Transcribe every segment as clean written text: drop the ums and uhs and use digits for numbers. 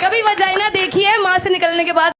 कभी वजाइना देखी है माँ से निकलने के बाद?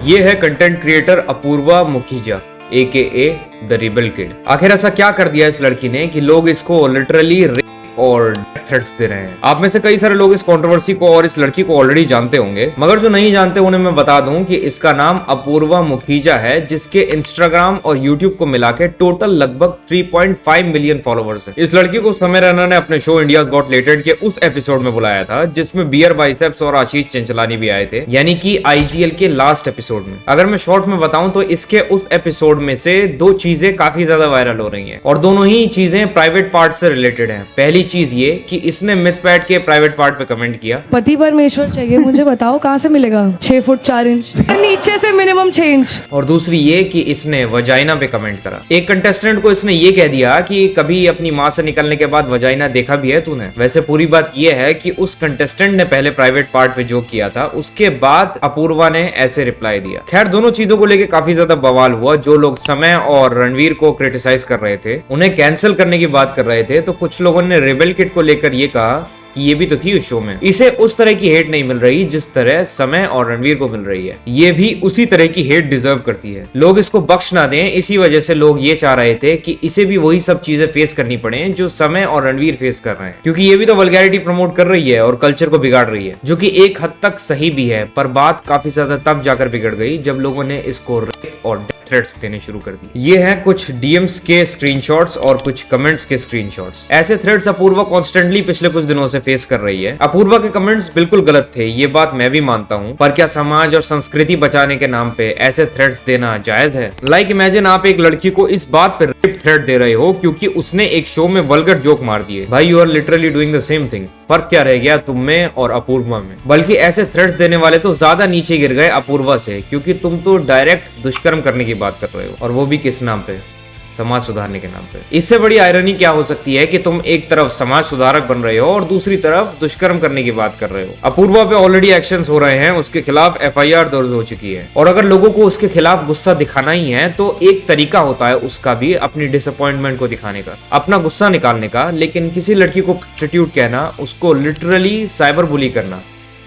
ये है content creator Apoorva Mukhija AKA the rebel kid. आखिर ऐसा क्या कर दिया इस लड़की ने कि लोग इसको लिटरली रेप और थ्रेट्स दे रहे हैं। आप में से कई सारे लोग इस कंट्रोवर्सी को और इस लड़की को ऑलरेडी जानते होंगे, मगर जो नहीं जानते उन्हें मैं बता दूं कि इसका नाम अपूर्वा मुखीजा है, जिसके इंस्टाग्राम और यूट्यूब को मिला के टोटल लगभग 3.5 मिलियन फॉलोवर्स है। इस लड़की को समय रैना ने अपने शो इंडियाज गॉट लेटेड के उस एपिसोड में बुलाया था जिसमें बियर बाइसेप्स और आशीष चंचलानी भी आए थे, यानी कि IGL के लास्ट एपिसोड में। अगर मैं शॉर्ट में बताऊं तो इसके उस एपिसोड में से दो चीजें काफी ज्यादा वायरल हो रही हैं और दोनों ही चीजें प्राइवेट पार्ट से रिलेटेड हैं। पहली चीज ये कि इसने मिथपैट के प्राइवेट पार्ट पे कमेंट किया, पति परमेश्वर चाहिए मुझे, बताओ कहाँ से मिलेगा? 6 फुट 4 इंच नीचे से मिनिमम 6 इंच। और दूसरी ये कि इसने वजाइना पे कमेंट करा। एक कंटेस्टेंट को इसने ये कह दिया कि कभी अपनी माँ से निकलने के बाद वजाइना देखा भी है तूने? वैसे पूरी बात ये है कि उस कंटेस्टेंट ने पहले प्राइवेट पार्ट पे जो किया था उसके बाद अपूर्वा ने ऐसे रिप्लाई दिया। खैर दोनों चीजों को लेके काफी ज्यादा बवाल हुआ। जो लोग समय और रणवीर को क्रिटिसाइज कर रहे थे, उन्हें कैंसिल करने की बात कर रहे थे, तो कुछ लोगों ने रिबेल किड को लेकर ये कहा कि ये भी तो थी उस शो में। इसे उस तरह की हेट नहीं मिल रही जिस तरह समय और रणवीर को मिल रही है। ये भी उसी तरह की हेट डिजर्व करती है। लोग इसको बख्श ना दें, इसी वजह से लोग ये चाह रहे थे कि इसे भी वही सब चीजें फेस करनी पड़े जो समय और रणवीर फेस कर रहे हैं, क्योंकि ये भी तो वल्गैरिटी प्रमोट कर रही है और कल्चर को बिगाड़ रही है, जो कि एक हद तक सही भी है। पर बात काफी ज्यादा तब जाकर बिगड़ गई जब लोगों ने इसको रेप और थ्रेट्स देने शुरू कर दिए। ये हैं कुछ DMs के स्क्रीनशॉट्स और कुछ कमेंट्स के स्क्रीनशॉट्स। ऐसे थ्रेट्स अपूर्वा कॉन्स्टेंटली पिछले कुछ दिनों से फेस कर रही है। अपूर्वा के कमेंट्स बिल्कुल गलत थे, ये बात मैं भी मानता हूँ, पर क्या समाज और संस्कृति बचाने के नाम पे ऐसे थ्रेट्स देना जायज है? लाइक इमेजिन आप एक लड़की को इस बात पे रेप थ्रेट दे रहे हो क्योंकि उसने एक शो में वल्गर जोक मार दिए। भाई you are literally doing the same thing. फर्क क्या रह गया तुम में और अपूर्वा में? बल्कि ऐसे थ्रेट्स देने वाले तो ज्यादा नीचे गिर गए अपूर्वा से, क्योंकि तुम तो डायरेक्ट दुष्कर्म करने की बात कर रहे हो, और वो भी किस नाम पे? समाज सुधारने के नाम पे। इससे बड़ी आयरनी क्या हो सकती है कि तुम एक तरफ समाज सुधारक बन रहे हो और दूसरी तरफ दुष्कर्म करने की बात कर रहे हो। अपूर्वा पे ऑलरेडी एक्शंस हो रहे हैं, उसके खिलाफ FIR दर्ज हो चुकी है, और अगर लोगों को उसके खिलाफ गुस्सा दिखाना ही है तो एक तरीका होता है उसका भी अपनी डिसअपॉइंटमेंट को दिखाने का, अपना गुस्सा निकालने का। लेकिन किसी लड़की को प्रोस्टिट्यूट कहना, उसको लिटरली साइबर बुली करना,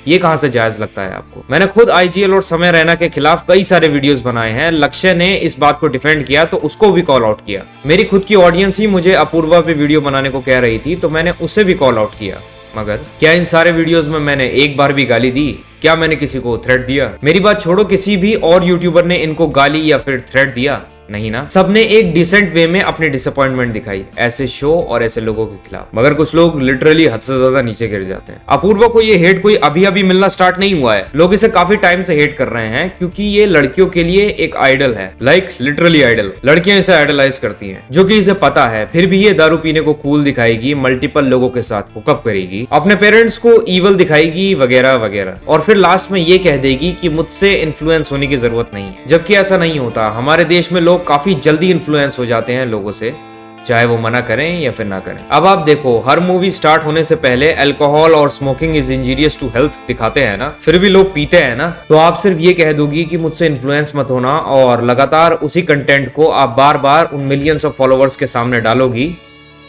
ये कहां से जायज लगता है आपको? मैंने खुद IGL और समय रैना के खिलाफ कई सारे वीडियोस बनाए हैं। लक्ष्य ने इस बात को डिफेंड किया तो उसको भी कॉल आउट किया। मेरी खुद की ऑडियंस ही मुझे अपूर्वा पे वीडियो बनाने को कह रही थी तो मैंने उसे भी कॉल आउट किया। मगर क्या इन सारे वीडियोस में मैंने एक बार भी गाली दी? क्या मैंने किसी को थ्रेट दिया? मेरी बात छोड़ो, किसी भी और यूट्यूबर ने इनको गाली या फिर थ्रेट दिया? नहीं ना। सबने एक डिसेंट वे में अपनी डिसअपॉइंटमेंट दिखाई ऐसे शो और ऐसे लोगों के खिलाफ, मगर कुछ लोग लिटरली हद से ज्यादा नीचे गिर जाते हैं। अपूर्वा को ये हेट कोई अभी अभी मिलना स्टार्ट नहीं हुआ है। लोग इसे काफी टाइम से हेट कर रहे हैं क्योंकि ये लड़कियों के लिए एक आइडल है, लाइक लिटरली आइडल। लड़कियां इसे आइडलाइज करती हैं, जो कि इसे पता है, फिर भी ये दारू पीने को कूल दिखाएगी, मल्टीपल लोगों के साथ हुकअप करेगी, अपने पेरेंट्स को ईवल दिखाएगी वगैरह वगैरह, और फिर लास्ट में ये कह देगी कि मुझसे इन्फ्लुएंस होने की जरूरत नहीं है। जबकि ऐसा नहीं होता। हमारे देश में लोग काफी जल्दी इन्फ्लुएंस हो जाते हैं लोगों से, चाहे वो मना करें या फिर ना करें। अब आप देखो, हर मूवी स्टार्ट होने से पहले अल्कोहल और smoking is injurious to health दिखाते हैं ना, फिर भी लोग पीते हैं ना। तो आप सिर्फ ये कह दोगी कि मुझसे इन्फ्लुएंस मत होना और लगातार उसी कंटेंट को आप बार बार उन मिलियंस ऑफ फॉलोअर्स के सामने डालोगी,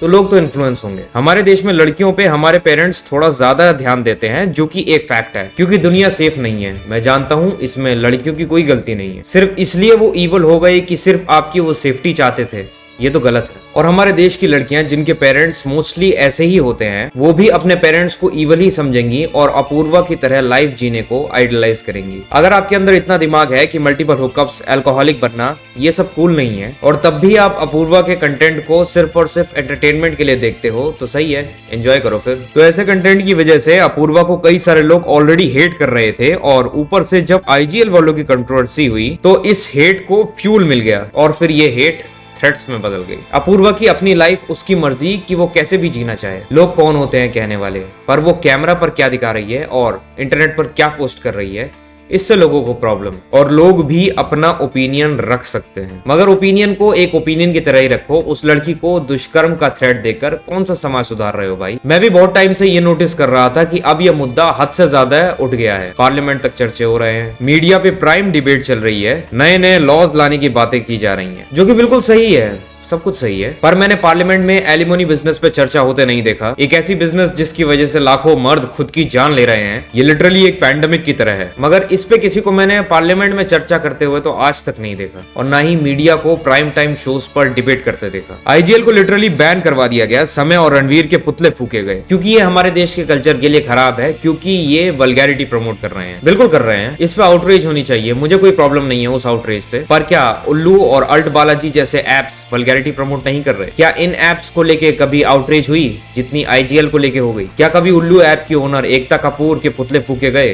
तो लोग तो इन्फ्लुएंस होंगे। हमारे देश में लड़कियों पे हमारे पेरेंट्स थोड़ा ज्यादा ध्यान देते हैं, जो कि एक फैक्ट है, क्योंकि दुनिया सेफ नहीं है। मैं जानता हूँ इसमें लड़कियों की कोई गलती नहीं है, सिर्फ इसलिए वो ईवल हो गए कि सिर्फ आपकी वो सेफ्टी चाहते थे। ये तो गलत है। और हमारे देश की लड़कियां जिनके पेरेंट्स मोस्टली ऐसे ही होते हैं, वो भी अपने पेरेंट्स को इवल ही समझेंगी और अपूर्वा की तरह लाइफ जीने को आइडलाइज करेंगी। अगर आपके अंदर इतना दिमाग है कि मल्टीपल हुकअप्स, अल्कोहलिक बनना ये सब कूल नहीं है, और तब भी आप अपूर्वा के कंटेंट को सिर्फ और सिर्फ एंटरटेनमेंट के लिए देखते हो, तो सही है, एंजॉय करो फिर। तो ऐसे कंटेंट की वजह से अपूर्वा को कई सारे लोग ऑलरेडी हेट कर रहे थे, और ऊपर से जब IGL वालों की कंट्रोवर्सी हुई तो इस हेट को फ्यूल मिल गया, और फिर ये हेट थ्रेट्स में बदल गई। अपूर्वा की अपनी लाइफ, उसकी मर्जी कि वो कैसे भी जीना चाहे। लोग कौन होते हैं कहने वाले, पर वो कैमरा पर क्या दिखा रही है और इंटरनेट पर क्या पोस्ट कर रही है, इससे लोगों को प्रॉब्लम। और लोग भी अपना ओपिनियन रख सकते हैं, मगर ओपिनियन को एक ओपिनियन की तरह ही रखो। उस लड़की को दुष्कर्म का थ्रेट देकर कौन सा समाज सुधार रहे हो भाई? मैं भी बहुत टाइम से ये नोटिस कर रहा था कि अब यह मुद्दा हद से ज्यादा उठ गया है। पार्लियामेंट तक चर्चे हो रहे हैं, मीडिया पे प्राइम डिबेट चल रही है, नए नए लॉज लाने की बातें की जा रही हैं, जो कि बिल्कुल सही है। सब कुछ सही है, पर मैंने पार्लियामेंट में एलिमोनी बिजनेस पे चर्चा होते नहीं देखा। एक ऐसी बिजनेस जिसकी वजह से लाखों मर्द खुद की जान ले रहे हैं। ये लिटरली एक पैंडेमिक की तरह है, मगर इस पे किसी को मैंने पार्लियामेंट में चर्चा करते हुए तो आज तक नहीं देखा, और ना ही मीडिया को प्राइम टाइम शोज पर डिबेट करते देखा। आईजीएल को लिटरली बैन करवा दिया गया, समय और रणवीर के पुतले फूके गए, क्योंकि ये हमारे देश के कल्चर के लिए खराब है, क्योंकि ये वल्गैरिटी प्रमोट कर रहे हैं। बिल्कुल कर रहे हैं, इस पे आउटरीच होनी चाहिए, मुझे कोई प्रॉब्लम नहीं है उस आउटरीच से। पर क्या उल्लू और अल्ट बालाजी जैसे एप्स वल्गैरिटी प्रमोट नहीं कर रहे? क्या इन एप्स को लेके कभी आउटरीच हुई जितनी आईजीएल को लेके हो गई? क्या कभी उल्लू ऐप की ओनर एकता कपूर के पुतले फूके गए?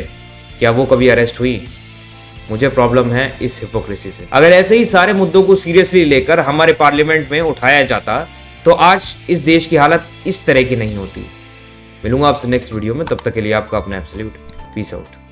क्या वो कभी अरेस्ट हुई? मुझे प्रॉब्लम है इस हिपोक्रेसी से। अगर ऐसे ही सारे मुद्दों को सीरियसली लेकर हमारे पार्लियामेंट में उठाया जाता तो आज इस देश की हालत इस तरह की नहीं होती। मिलूंगा आपसे नेक्स्ट वीडियो में, तब तक के लिए आपका अपना एब्सोल्यूट पीस आउट।